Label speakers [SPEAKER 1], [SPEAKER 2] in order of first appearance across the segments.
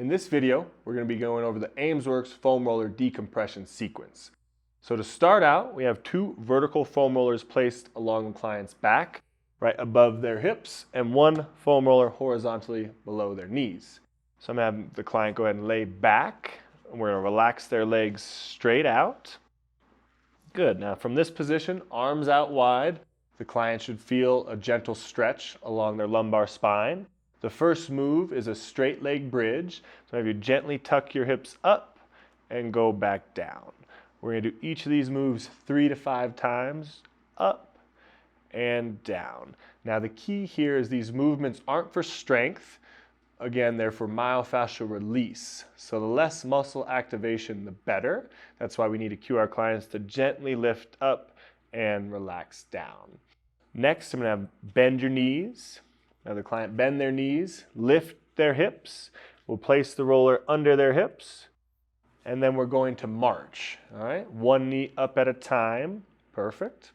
[SPEAKER 1] In this video, we're going to be going over the Aimsworx foam roller decompression sequence. So to start out, we have two vertical foam rollers placed along the client's back, right above their hips, and one foam roller horizontally below their knees. So I'm going to have the client go ahead and lay back, and we're going to relax their legs straight out. Good. Now from this position, arms out wide, the client should feel a gentle stretch along their lumbar spine. The first move is a straight leg bridge. So have you gently tuck your hips up and go back down. We're going to do each of these moves 3 to 5 times, up and down. Now the key here is these movements aren't for strength. Again, they're for myofascial release. So the less muscle activation, the better. That's why we need to cue our clients to gently lift up and relax down. Next, I'm going to have bend your knees. Now the client bend their knees, lift their hips. We'll place the roller under their hips, and then we're going to march. All right, one knee up at a time. Perfect.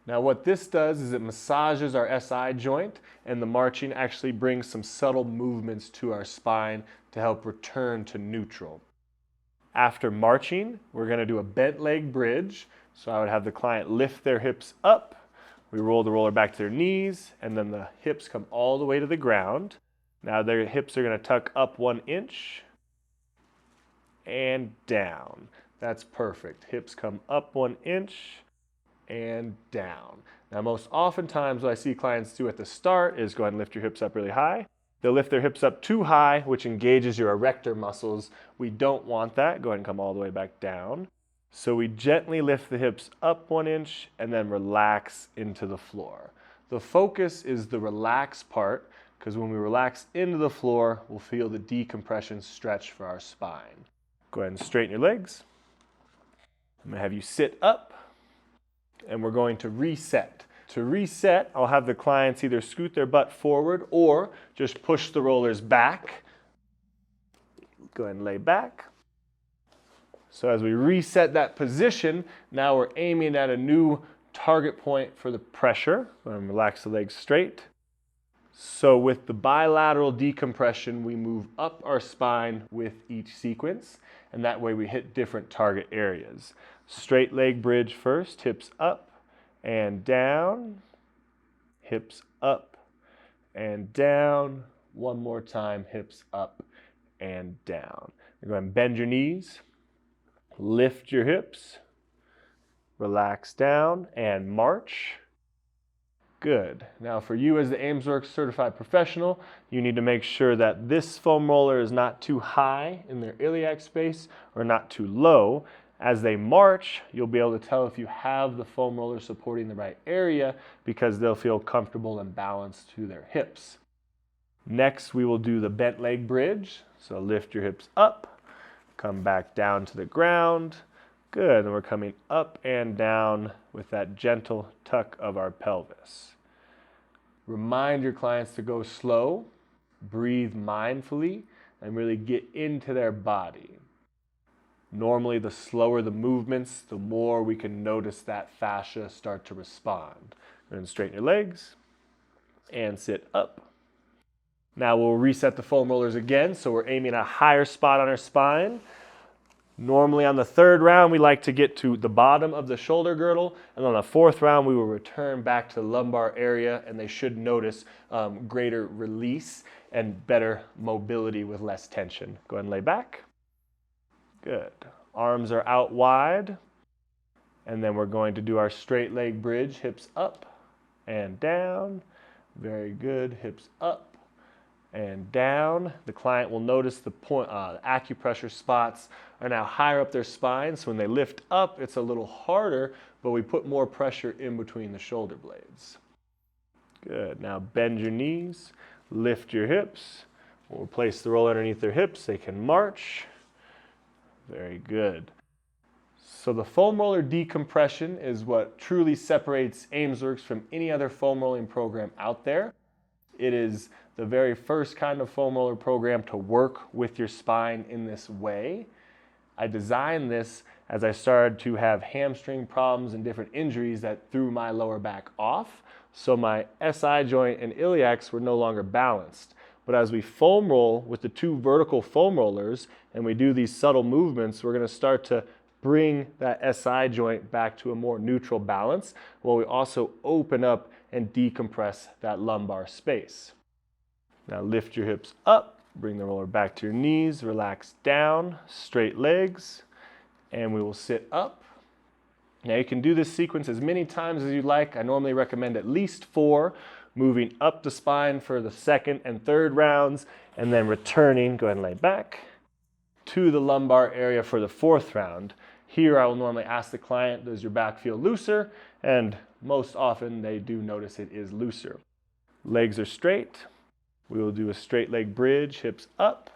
[SPEAKER 1] Now what this does is it massages our SI joint, and the marching actually brings some subtle movements to our spine to help return to neutral. After marching, we're going to do a bent leg bridge. So I would have the client lift their hips up. We roll the roller back to their knees, and then the hips come all the way to the ground. Now their hips are going to tuck up 1 inch and down. That's perfect. Hips come up 1 inch and down. Now most oftentimes what I see clients do at the start is go ahead and lift your hips up really high. They'll lift their hips up too high, which engages your erector muscles. We don't want that. Go ahead and come all the way back down. So we gently lift the hips up 1 inch and then relax into the floor. The focus is the relax part, because when we relax into the floor, we'll feel the decompression stretch for our spine. Go ahead and straighten your legs. I'm going to have you sit up, and we're going to reset. To reset, I'll have the clients either scoot their butt forward or just push the rollers back. Go ahead and lay back. So as we reset that position, now we're aiming at a new target point for the pressure. And relax the legs straight. So with the bilateral decompression, we move up our spine with each sequence, and that way we hit different target areas. Straight leg bridge first, hips up and down, hips up and down. One more time, hips up and down. You're going to bend your knees. Lift your hips, relax down, and march. Good. Now for you as the Aimsworx Certified Professional, you need to make sure that this foam roller is not too high in their iliac space or not too low. As they march, you'll be able to tell if you have the foam roller supporting the right area because they'll feel comfortable and balanced to their hips. Next, we will do the bent leg bridge. So lift your hips up. Come back down to the ground. Good, and we're coming up and down with that gentle tuck of our pelvis. Remind your clients to go slow, breathe mindfully, and really get into their body. Normally, the slower the movements, the more we can notice that fascia start to respond. And straighten your legs and sit up. Now we'll reset the foam rollers again, so we're aiming a higher spot on our spine. Normally on the 3rd round, we like to get to the bottom of the shoulder girdle, and on the 4th round, we will return back to the lumbar area, and they should notice greater release and better mobility with less tension. Go ahead and lay back. Good. Arms are out wide, and then we're going to do our straight leg bridge, hips up and down. Very good, hips up and down. The client will notice the acupressure spots are now higher up their spine, so when they lift up, it's a little harder, but we put more pressure in between the shoulder blades. Good. Now bend your knees, lift your hips. We'll place the roller underneath their hips. They can march. Very good. So the foam roller decompression is what truly separates Aimsworx from any other foam rolling program out there. It is the very first kind of foam roller program to work with your spine in this way. I designed this as I started to have hamstring problems and different injuries that threw my lower back off. So my SI joint and iliacs were no longer balanced. But as we foam roll with the 2 vertical foam rollers and we do these subtle movements, we're going to start to bring that SI joint back to a more neutral balance while we also open up and decompress that lumbar space. Now lift your hips up, bring the roller back to your knees, relax down, straight legs, and we will sit up. Now you can do this sequence as many times as you like. I normally recommend at least 4, moving up the spine for the 2nd and 3rd rounds, and then returning, go ahead and lay back, to the lumbar area for the 4th round. Here I will normally ask the client, does your back feel looser? And most often they do notice it is looser. Legs are straight. We will do a straight leg bridge, hips up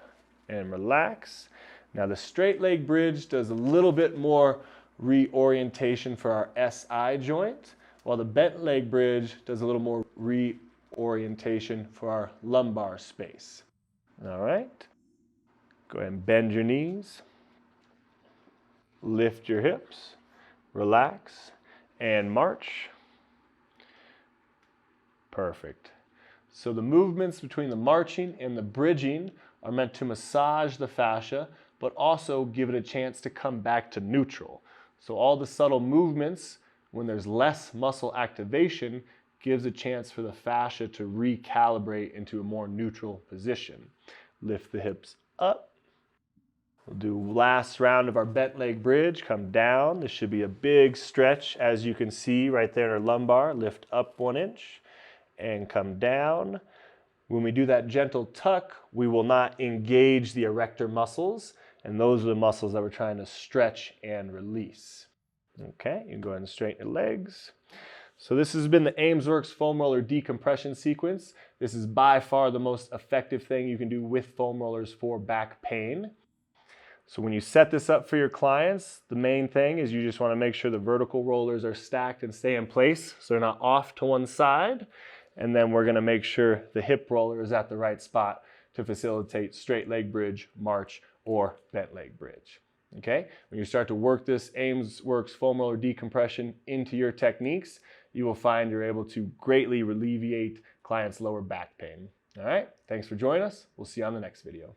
[SPEAKER 1] and relax. Now the straight leg bridge does a little bit more reorientation for our SI joint, while the bent leg bridge does a little more reorientation for our lumbar space. All right. Go ahead and bend your knees. Lift your hips, relax, and march. Perfect. So the movements between the marching and the bridging are meant to massage the fascia, but also give it a chance to come back to neutral. So all the subtle movements, when there's less muscle activation, gives a chance for the fascia to recalibrate into a more neutral position. Lift the hips up. We'll do last round of our bent leg bridge, come down. This should be a big stretch, as you can see right there in our lumbar. Lift up 1 inch and come down. When we do that gentle tuck, we will not engage the erector muscles, and those are the muscles that we're trying to stretch and release. Okay, you can go ahead and straighten your legs. So this has been the Aimsworx foam roller decompression sequence. This is by far the most effective thing you can do with foam rollers for back pain. So when you set this up for your clients, the main thing is you just want to make sure the vertical rollers are stacked and stay in place so they're not off to one side. And then we're going to make sure the hip roller is at the right spot to facilitate straight leg bridge, march, or bent leg bridge. Okay? When you start to work this Aimsworx foam roller decompression into your techniques, you will find you're able to greatly alleviate clients' lower back pain. All right? Thanks for joining us. We'll see you on the next video.